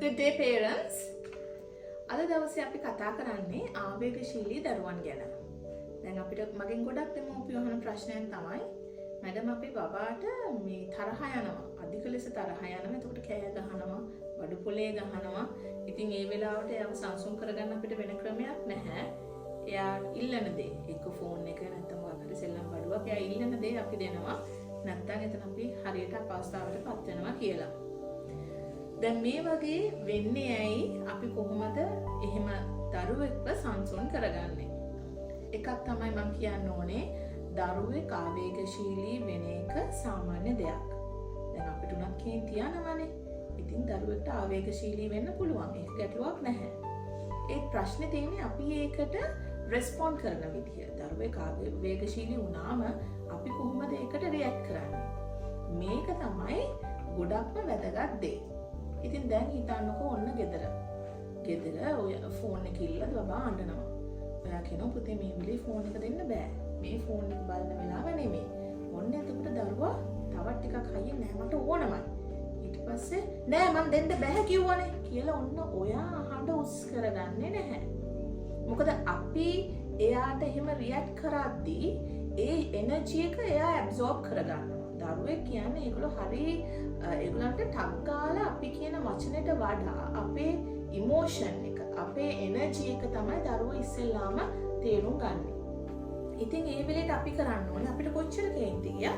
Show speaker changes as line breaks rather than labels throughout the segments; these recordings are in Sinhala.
Good day parents. අද දවසේ අපි කතා කරන්නේ ආවේගශීලී දරුවන් ගැන. දැන් අපිට මගෙන් ගොඩක් දෙමව්පියෝ අහන ප්‍රශ්නයක් තමයි මැඩම් අපේ බබාට මේ තරහ යනවා. අධික ලෙස තරහ යනවා. එතකොට කෑ ගහනවා, බඩු පොලේ ගහනවා. ඉතින් ඒ වෙලාවට එයාව සංසුන් කරගන්න අපිට වෙන ක්‍රමයක් නැහැ. එයා ඉල්ලන දේ, එක්ක ෆෝන් එක නැත්නම් මොකක් හරි සෙල්ලම් බඩුවක් එයා ඉල්ලන දේ අපි දෙනවා. නැත්නම් එතන අපි හරියට අපහසුතාවයටපත් වෙනවා කියලා. දැන් මේ වගේ වෙන්නේ ඇයි අපි කොහොමද එහෙම දරුවෙක්ව සංසුන් කරගන්නේ? එකක් තමයි මම කියන්න ඕනේ දරුවෙක් ආවේගශීලී වෙන එක සාමාන්‍ය දෙයක්. දැන් අපිට උනත් කේන්ති යනවනේ. ඉතින් දරුවෙක්ට ආවේගශීලී වෙන්න පුළුවන්. ඒක ගැටලුවක් නැහැ. ඒ ප්‍රශ්නේ තියෙන්නේ අපි ඒකට රෙස්පොන්ඩ් කරන විදිය. දරුවෙක් ආවේගශීලී වුණාම අපි කොහොමද ඒකට රියැක්ට් කරන්නේ? මේක තමයි ගොඩක්ම වැදගත් දේ. ඉතින් දැන් හිතන්නකෝ ඔන්න ගෙදර ඔය ෆෝන් එක ඉල්ලලා බබා අඬනවා. ඔයා කියනවා පුතේ මේ වෙලේ ෆෝන් එක දෙන්න බෑ. මේ ෆෝන් එක බලන වෙලාව නෙමෙයි. ඔන්න එතකොට දරුවා තවත් ටිකක් හයියෙන් නෑ මට ඕනමයි. ඊට පස්සේ නෑ මං දෙන්න බෑ කිව්වනේ කියලා ඔන්න ඔයා අහන්න උස් කරගන්නේ නැහැ. මොකද අපි එයාට එහෙම රියැක්ට් කරද්දී ඒ එනර්ජි එක එයා ඇබ්සෝබ් කරගන්නවා. දරුවෙක් කියන්නේ ඒගොල්ලෝ හරි ඒගොල්ලන්ට ටක් ගාලා අපි කියන වචනෙට වඩා අපේ ඉමෝෂන් එක අපේ එනර්ජි එක තමයි දරුවෝ ඉස්සෙල්ලාම තේරුම් ගන්න. ඉතින් ඒ වෙලේට අපි කරන්න ඕනේ අපිට කොච්චර කේන්ති ගියා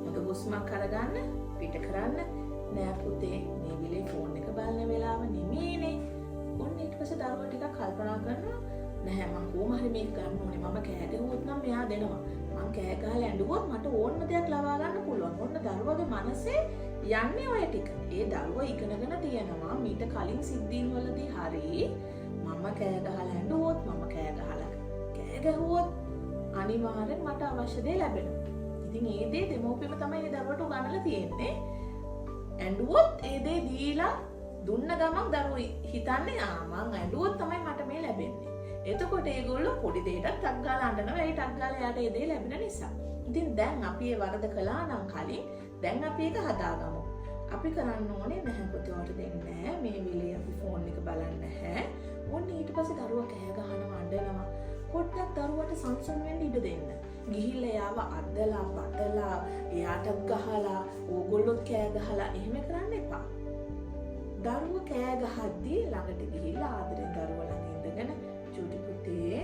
මොකද හුස්මක් අරගන්න පිට කරන්න නෑ පුතේ මේ වෙලේ ෆෝන් එක බලන වෙලාව නෙමෙයිනේ. ඔන්න ඊට පස්සේ දරුවා ටිකක් කල්පනා කරනවා නැහැ මම කොහොම හරි මේක ගන්න ඕනේ මම කෑ ගැහුවොත් නම් මෙයා දෙනවා. මං කෑ ගහලා ඇඬුවොත් මට ඕන දෙයක් ලබා ගන්න පුළුවන්. ඔන්න දරුවගේ මනසේ යන්නේ ඔය ටික. ඒ දරුවා ඉගෙනගෙන තියෙනවා මීට කලින් සිද්ධීන් වලදී හරි මම කෑ ගහලා ඇඬුවොත් මම කෑ ගැහුවොත් අනිවාර්යෙන් මට අවශ්‍ය දේ ලැබෙනවා. ඉතින් ඒ දේ දෙමෝපියම තමයි ඒ දරුවට උගන්වලා තියෙන්නේ. ඇඬුවොත් ඒ දේ දීලා දුන්න ගමන් දරුවෝ හිතන්නේ මං ඇඬුවොත් තමයි මට මේ ලැබෙන්නේ. එතකොට ඒගොල්ලෝ පොඩි දෙයකට ටක් ගාලා අඬනවා. ඒ ටක් ගාලා යාට ඒ දේ ලැබෙන නිසා. ඉතින් දැන් අපි ඒ වරද කළා නම් කලින් දැන් අපි ඒක හදාගමු. අපි කරන්න ඕනේ නැහැ පුතේ ඔයාලට දෙන්නේ නැහැ. මේ වෙලේ අපි ෆෝන් එක බලන්නේ නැහැ. ඔන්න ඊට පස්සේ දරුවා කෑ ගහනවා අඬනවා. පොඩ්ඩක් දරුවට සංසුන් වෙන්න ඉඩ දෙන්න. ගිහිල්ලා යාව අද්දලා බඩලා එයාට ගහලා ඕගොල්ලොත් කෑ ගහලා එහෙම කරන්න එපා. දරුවා කෑ ගහද්දී ළඟට ගිහිල්ලා ආදරෙන් දරුවා ළඟ ඉඳගෙන චූටි පුතේ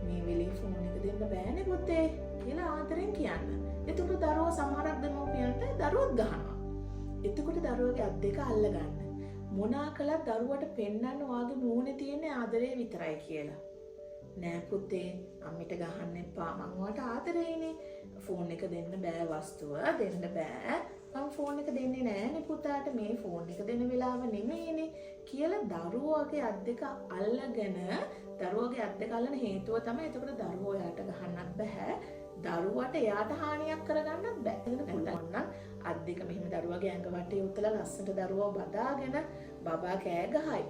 මේ වෙලේ ෆෝන් එක දෙන්න බෑනේ පුතේ කියලා ආදරෙන් කියන්න. එතකොට දරුවා සමහරක් දෙමව්පියන්ට දරුවොත් ගහනවා. එතකොට දරුවගේ අත් දෙක අල්ල ගන්න. මොනා කළත් දරුවට පෙන්වන්න වාගේ මූණේ තියෙන ආදරේ විතරයි කියලා. නෑ පුතේ අම්මිට ගහන්න එපා මං ඔයාට ආදරේනේ. ෆෝන් එක දෙන්න බෑ වස්තුව දෙන්න බෑ. මං ෆෝන් එක දෙන්නේ නෑනේ පුතාට මේ ෆෝන් එක දෙන වෙලාව නෙමෙයිනේ කියලා දරුවාගේ අත් දෙක අල්ලගෙන දරුවාගේ අත් දෙක අල්ලන හේතුව තමයි එතකොට දරුවෝ යාට ගහන්නත් බෑ. දරුවට එයාට හානියක් කරගන්නත් බෑ. පුළුවන් නම් අත් දෙක මෙහෙම දරුවාගේ ඇඟ වටේ උතලා ලස්සනට දරුවව බදාගෙන බබා කෑ ගහයි.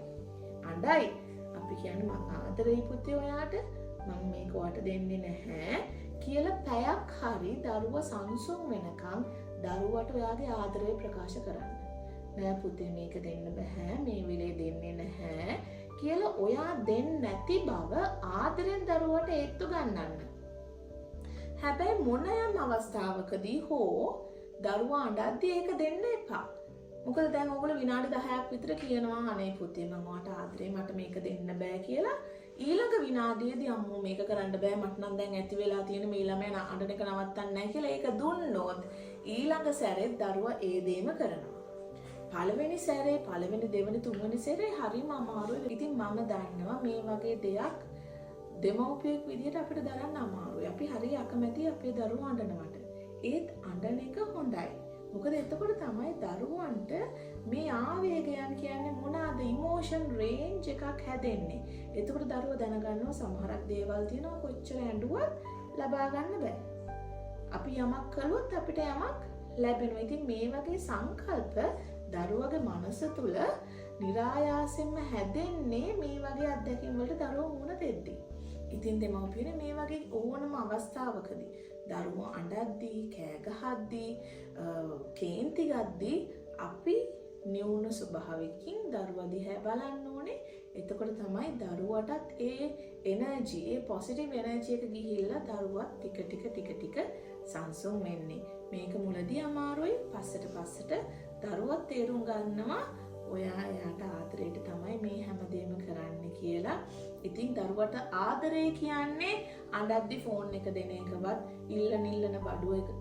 අඬයි. අපි කියන්නේ මං ආදරෙයි පුතේ ඔයාට මං මේක ඔයාට දෙන්නේ නැහැ කියලා පැයක් හරි දරුවා සංසුන් වෙනකන් දරුවට ඔයාගේ ආදරය ප්‍රකාශ කරන්න. නෑ පුතේ මේක දෙන්න බෑ මේ වෙලේ දෙන්නේ නැහැ කියලා ඔයා දෙන්නේ නැති බව ආදරෙන් දරුවට ඒත්තු ගන්නන්න. හැබැයි මොන යම් අවස්ථාවකදී හෝ දරුවා අඬද්දී ඒක දෙන්න එපා. මොකද දැන් ඔයගොල්ලෝ විනාඩි 10ක් විතර කියනවා අනේ පුතේ මම ඔයාට ආදරේ මට මේක දෙන්න බෑ කියලා. ඊළඟ විනාඩියේදී අම්මෝ මේක කරන්න බෑ මට නම් දැන් ඇති වෙලා තියෙන මේ ළමයා අඬන එක නවත්තන්න නැහැ කියලා ඒක දුන්නොත් ඊළඟ සැරේ දරුවා ඒ දේම කරනවා. පළවෙනි සැරේ පළවෙනි දෙවෙනි තුන්වෙනි සැරේ හරිම අමාරුයි. ඉතින් මම දන්නවා මේ වගේ දෙයක් දෙමව්පියෙක් විදිහට අපිට දරන්න අමාරුයි. අපි හරිය අකමැති අපේ දරුවා අඬනවට. ඒත් අඬන එක හොඳයි. මොකද එතකොට තමයි දරුවන්ට මේ ආවේගයන් කියන්නේ මොනවාද ඉමෝෂන් රේන්ජ් එකක් හැදෙන්නේ. එතකොට දරුවා දැනගන්නවා සමහරක් දේවල් තියෙනවා කොච්චර ඇඬුවත් ලබා ගන්න බෑ. අපි යමක් කළොත් අපිට යමක් ලැබෙනවා. ඉතින් මේ වගේ සංකල්ප දරුවගේ මනස තුල નિરાයාසයෙන්ම හැදෙන්නේ මේ වගේ අත්දැකීම් වලට දරුවෝ මුහුණ දෙද්දී. ඉතින් දෙමව්පියනේ මේ වගේ ඕනම අවස්ථාවකදී දරුවෝ අඬද්දී කෑ ගහද්දී කේන්ති ගද්දී අපි නිවුණු ස්වභාවයකින් දරුවා දිහා බලන්න ඕනේ. එතකොට තමයි දරුවටත් ඒ එනර්ජි, ඒ පොසිටිව් එනර්ජි එක ගිහිල්ලා දරුවත් ටික ටික සංසුන් වෙන්නේ. මේක මුලදී අමාරුයි. පස්සට දරුවත් තේරුම් ගන්නවා ඔයා එයාට ආදරයට තමයි මේ හැමදේම කරන්නේ කියලා. ඉතින් දරුවට ආදරය කියන්නේ අඬද්දි ෆෝන් එක දෙන එකවත්, ඉල්ලන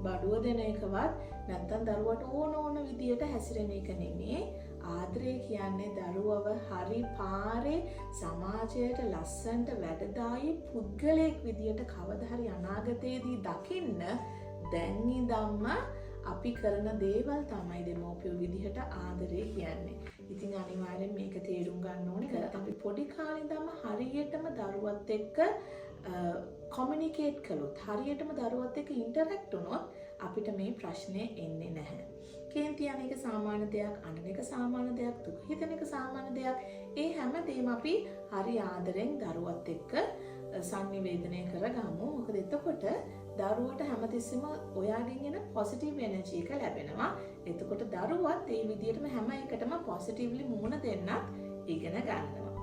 බඩුව දෙන එකවත්, නැත්නම් දරුවට ඕන විදියට හැසිරෙන එක නෙමෙයි. ආදරය කියන්නේ දරුවව හරි පාරේ සමාජයට ලස්සනට වැඩදායි පුද්ගලයෙක් විදියට කවදා හරි අනාගතයේදී දකින්න දැන් ඉඳන්ම අපි කරන දේවල් තමයි දෙමෝපියෝ විදිහට ආදරය කියන්නේ. ඉතින් අනිවාර්යෙන් මේක තේරුම් ගන්න ඕනේ. අපි පොඩි කාලේ ඉඳන්ම හරියටම දරුවත් එක්ක කොමියුනිකේට් කළොත්, හරියටම දරුවත් එක්ක ඉන්ටරැක්ට් වුණොත් අපිට මේ ප්‍රශ්නේ එන්නේ නැහැ. කේන්ති යන එක සාමාන්‍ය දෙයක්, අඬන එක සාමාන්‍ය දෙයක්, දුක හිතෙන එක සාමාන්‍ය දෙයක්. ඒ හැමදේම අපි හරි ආදරෙන් දරුවත් එක්ක සංනිවේදනය කරගමු. මොකද එතකොට දරුවට හැමතිස්සෙම ඔයාගෙන් එන පොසිටිව් එනර්ජි එක ලැබෙනවා. එතකොට දරුවත් ඒ විදිහටම හැම එකටම පොසිටිව්ලි මුහුණ දෙන්නත් ඉගෙන ගන්නවා.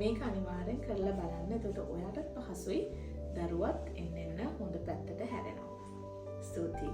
මේක අනිවාර්යෙන් කරලා බලන්න. එතකොට ඔයාටත් පහසුයි. දරුවත් එන්න හොඳ පැත්තට හැරෙනවා. ස්තුතියි.